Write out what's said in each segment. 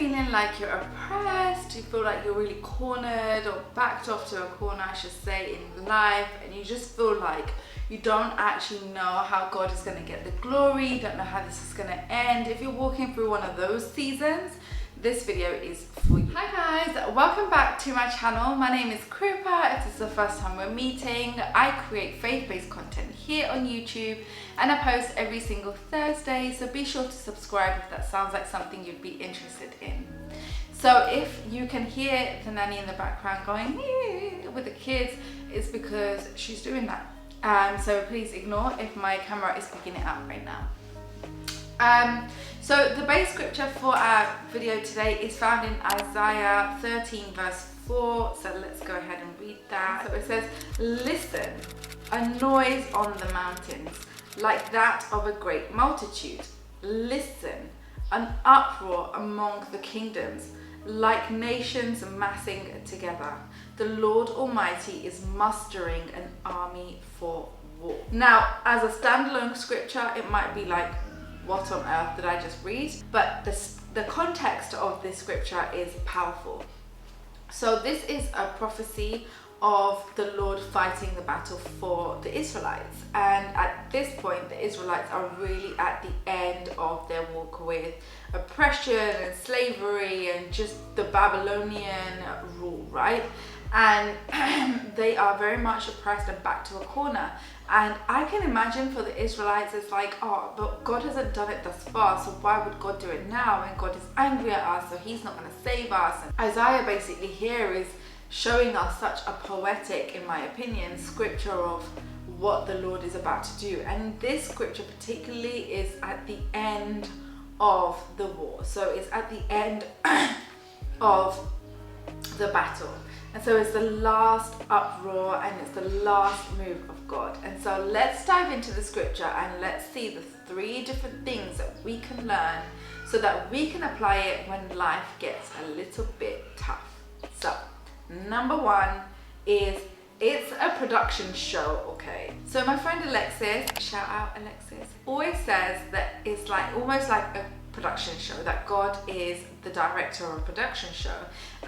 feeling like you're oppressed, you feel like you're really cornered or backed off to a corner, I should say, in life, and you just feel like you don't actually know how God is going to get the glory, you don't know how this is going to end. If you're walking through one of those seasons, this video is for you. Hi guys, welcome back to my channel. My name is Krupa. If this is the first time we're meeting, I create faith-based content here on YouTube and I post every single Thursday, so be sure to subscribe if that sounds like something you'd be interested in. So if you can hear the nanny in the background going with the kids, it's because she's doing that. So please ignore if my camera is picking it up right now. So the base scripture for our video today is found in Isaiah 13 verse 4. So let's go ahead and read that. So it says, "Listen, a noise on the mountains, like that of a great multitude. Listen, an uproar among the kingdoms, like nations massing together. The Lord Almighty is mustering an army for war." Now, as a standalone scripture, it might be like, what on earth did I just read? But the context of this scripture is powerful. So this is a prophecy of the Lord fighting the battle for the Israelites. And at this point, the Israelites are really at the end of their walk with oppression and slavery and just the Babylonian rule, right? And they are very much oppressed and backed to a corner. And I can imagine for the Israelites, it's like, oh, but God hasn't done it thus far, so why would God do it now? And God is angry at us, so he's not going to save us. And Isaiah basically here is showing us such a poetic, in my opinion, scripture of what the Lord is about to do. And this scripture particularly is at the end of the war. So it's at the end of the battle. And so it's the last uproar and it's the last move of God. And so let's dive into the scripture and let's see the 3 different things that we can learn so that we can apply it when life gets a little bit tough. So number 1 is it's a production show, okay? So my friend Alexis, shout out Alexis, always says that it's like almost like a production show, that God is the director of a production show.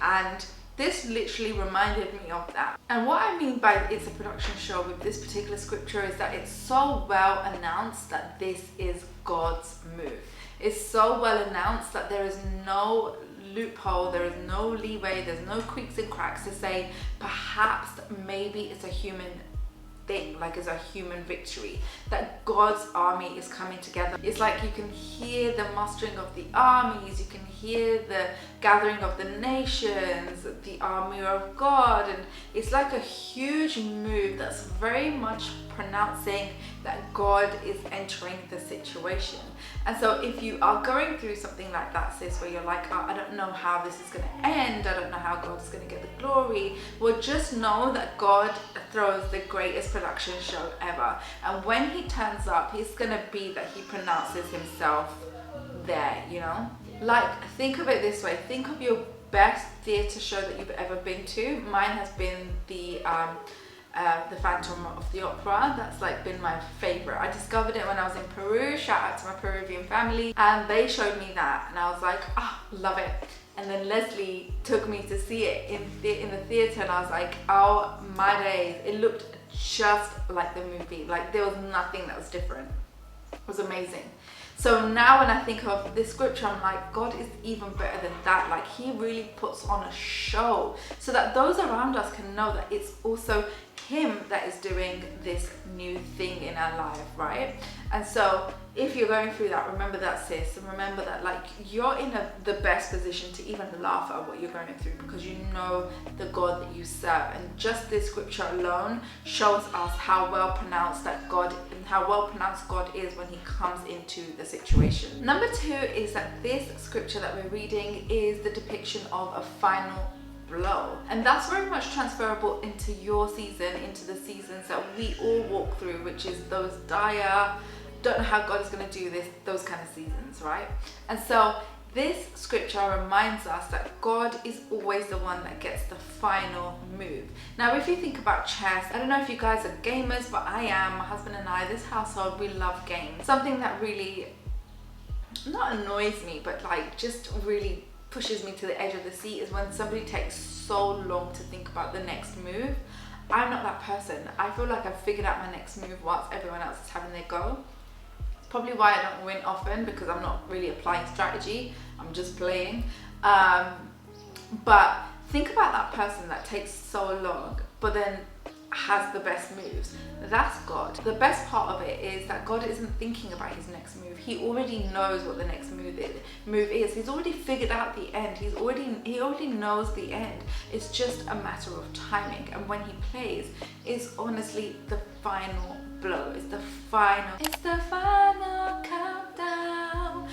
And this literally reminded me of that. And what I mean by it's a production show with this particular scripture is that it's so well announced that this is God's move. It's so well announced that there is no loophole, there is no leeway, there's no creaks and cracks to say perhaps maybe it's a human thing, like it's a human victory, that God's army is coming together. It's like you can hear the mustering of the armies, you can hear the gathering of the nations, the army of God, and it's like a huge move that's very much pronouncing that God is entering the situation. And so if you are going through something like that, sis, where you're like, oh, I don't know how this is going to end, I don't know how God is going to get the glory, well, just know that God throws the greatest production show ever. And when he turns up, it's going to be that he pronounces himself there, you know? Like, think of it this way. Think of your best theatre show that you've ever been to. Mine has been the Phantom of the Opera. That's like been my favorite. I discovered it when I was in Peru. Shout out to my Peruvian family, and they showed me that and I was like, oh, love it. And then Leslie took me to see it in the theater and I was like, oh my days, it looked just like the movie. Like there was nothing that was different. It was amazing. So now when I think of this scripture, I'm like, God is even better than that. Like he really puts on a show so that those around us can know that it's also him that is doing this new thing in our life, right? And so if you're going through that, remember that, sis, and remember that like you're in the best position to even laugh at what you're going through because you know the God that you serve. And just this scripture alone shows us how well pronounced that God and how well pronounced God is when he comes into the situation. Number 2 is that this scripture that we're reading is the depiction of a final blow. And that's very much transferable into your season, into the seasons that we all walk through, which is those dire, don't know how God is going to do this, those kind of seasons, right? And so this scripture reminds us that God is always the one that gets the final move. Now, if you think about chess, I don't know if you guys are gamers, but I am. My husband and I, this household, we love games. Something that really, not annoys me, but like just really pushes me to the edge of the seat is when somebody takes so long to think about the next move. I'm not that person. I feel like I've figured out my next move whilst everyone else is having their go. It's probably why I don't win often, because I'm not really applying strategy. I'm just playing. But think about that person that takes so long, but then has the best moves. That's God. The best part of it is that God isn't thinking about his next move. He already knows what the next move is. He's already figured out the end. He already knows the end. It's just a matter of timing. And when he plays, it's honestly the final blow. It's the final countdown.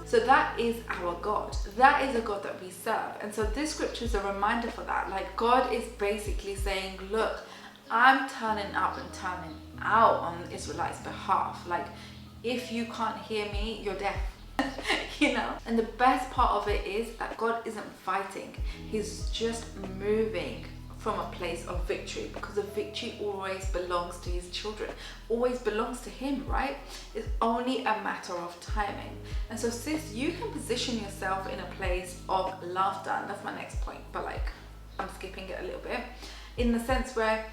So that is our God. That is a God that we serve. And so this scripture is a reminder for that. Like, God is basically saying, look, I'm turning up and turning out on the Israelites' behalf. Like, if you can't hear me, you're deaf. You know? And the best part of it is that God isn't fighting. He's just moving from a place of victory, because the victory always belongs to his children, always belongs to him, right? It's only a matter of timing. And so sis, you can position yourself in a place of laughter, and that's my next point, but like I'm skipping it a little bit, in the sense where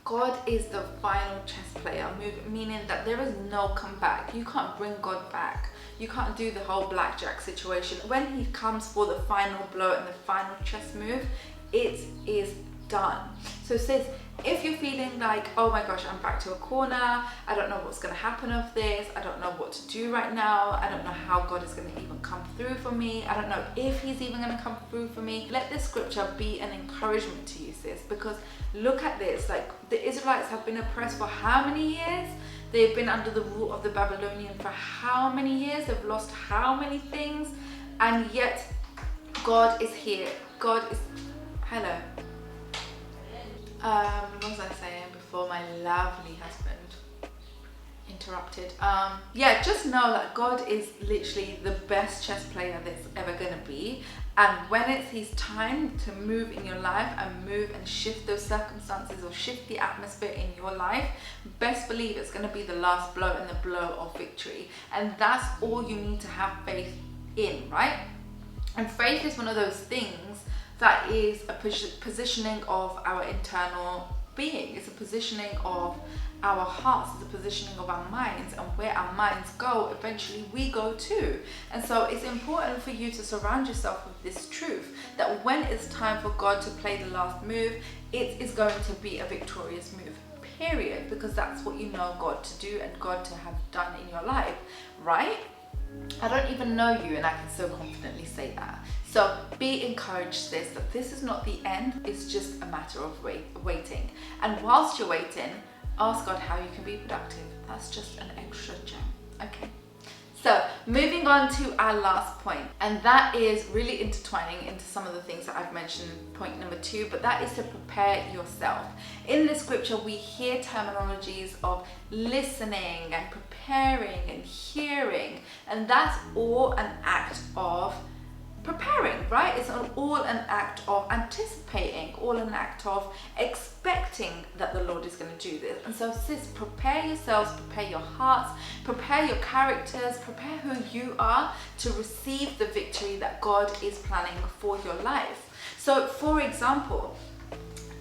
God is the final chess player, meaning that there is no comeback. You can't bring God back. You can't do the whole blackjack situation. When he comes for the final blow and the final chess move, it is done. So sis, if you're feeling like, oh my gosh, I'm back to a corner, I don't know what's going to happen of this, I don't know what to do right now, I don't know how God is going to even come through for me, I don't know if he's even going to come through for me, let this scripture be an encouragement to you, sis, because look at this. Like, the Israelites have been oppressed for how many years? They've been under the rule of the Babylonian for how many years? They've lost how many things? And yet God is here. God is... Hello. What was I saying before my lovely husband interrupted? Yeah, just know that God is literally the best chess player there's ever gonna be. And when it's his time to move in your life and move and shift those circumstances or shift the atmosphere in your life, best believe it's gonna be the last blow and the blow of victory. And that's all you need to have faith in, right? And faith is one of those things that is a positioning of our internal being. It's a positioning of our hearts, it's a positioning of our minds, and where our minds go, eventually we go too. And so it's important for you to surround yourself with this truth, that when it's time for God to play the last move, it is going to be a victorious move, period, because that's what you know God to do and God to have done in your life, right? I don't even know you and I can so confidently say that. So be encouraged, sis, that this is not the end, it's just a matter of waiting. And whilst you're waiting, ask God how you can be productive. That's just an extra gem, okay? So moving on to our last point, and that is really intertwining into some of the things that I've mentioned in point number 2, but that is to prepare yourself. In the scripture, we hear terminologies of listening and preparing and hearing, and that's all an act of preparing, right? It's all an act of anticipating, all an act of expecting that the Lord is going to do this. And so sis, prepare yourselves, prepare your hearts, prepare your characters, prepare who you are to receive the victory that God is planning for your life. So for example,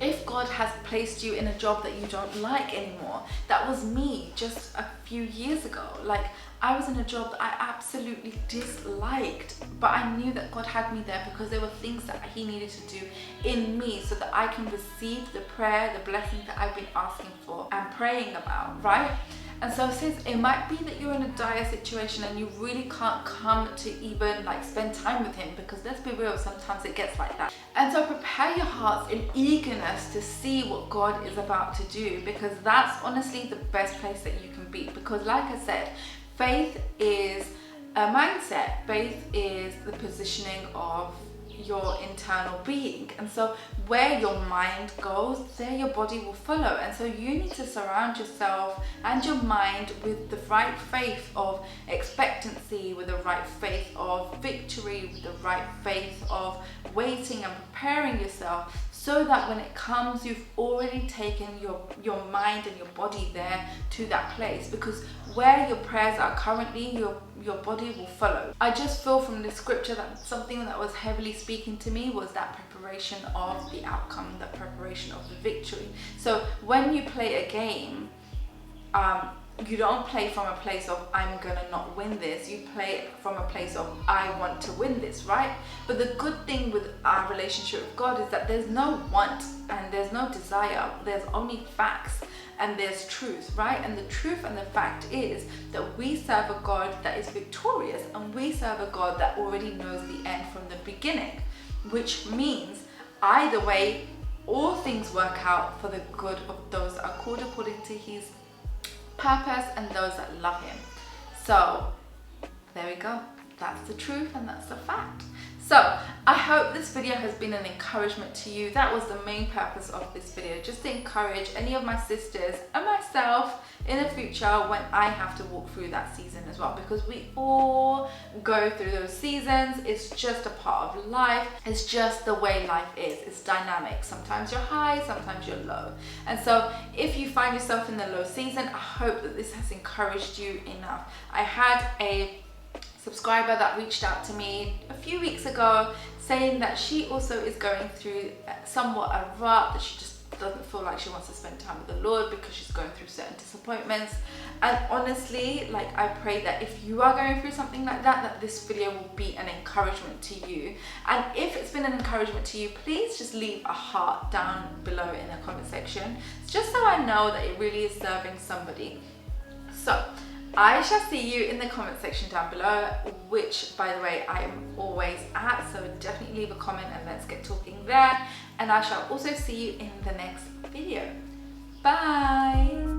if God has placed you in a job that you don't like anymore, that was me just a few years ago. Like, I was in a job that I absolutely disliked, but I knew that God had me there because there were things that he needed to do in me so that I can receive the prayer, the blessing that I've been asking for and praying about, right? And so sis, it might be that you're in a dire situation and you really can't come to even like spend time with him, because let's be real, sometimes it gets like that. And so prepare your hearts in eagerness to see what God is about to do, because that's honestly the best place that you can be. Because like I said, faith is a mindset. Faith is the positioning of your internal being, and so where your mind goes, there your body will follow. And so you need to surround yourself and your mind with the right faith of expectancy, with the right faith of victory, with the right faith of waiting and preparing yourself, so that when it comes, you've already taken your mind and your body there to that place, because where your prayers are currently, your body will follow. I just feel from the scripture that something that was heavily speaking to me was that preparation of the outcome, the preparation of the victory. So when you play a game, you don't play from a place of I'm gonna not win this. You play from a place of I want to win this, right? But the good thing with our relationship with God is that there's no want and there's no desire. There's only facts and there's truth, right? And the truth and the fact is that we serve a God that is victorious, and we serve a God that already knows the end from the beginning, which means either way, all things work out for the good of those that are called according to his purpose and those that love him. So there we go. That's the truth and that's the fact. So I hope this video has been an encouragement to you. That was the main purpose of this video, just to encourage any of my sisters and myself in the future when I have to walk through that season as well, because we all go through those seasons. It's just a part of life. It's just the way life is. It's dynamic. Sometimes you're high, sometimes you're low. And so if you find yourself in the low season, I hope that this has encouraged you enough. I had a subscriber that reached out to me a few weeks ago saying that she also is going through somewhat a rut, that she just doesn't feel like she wants to spend time with the Lord because she's going through certain disappointments. And honestly, like, I pray that if you are going through something like that, that this video will be an encouragement to you. And if it's been an encouragement to you, please just leave a heart down below in the comment section, just so I know that it really is serving somebody. So I shall see you in the comment section down below, which, by the way, I am always at, so definitely leave a comment and let's get talking there. And I shall also see you in the next video. Bye!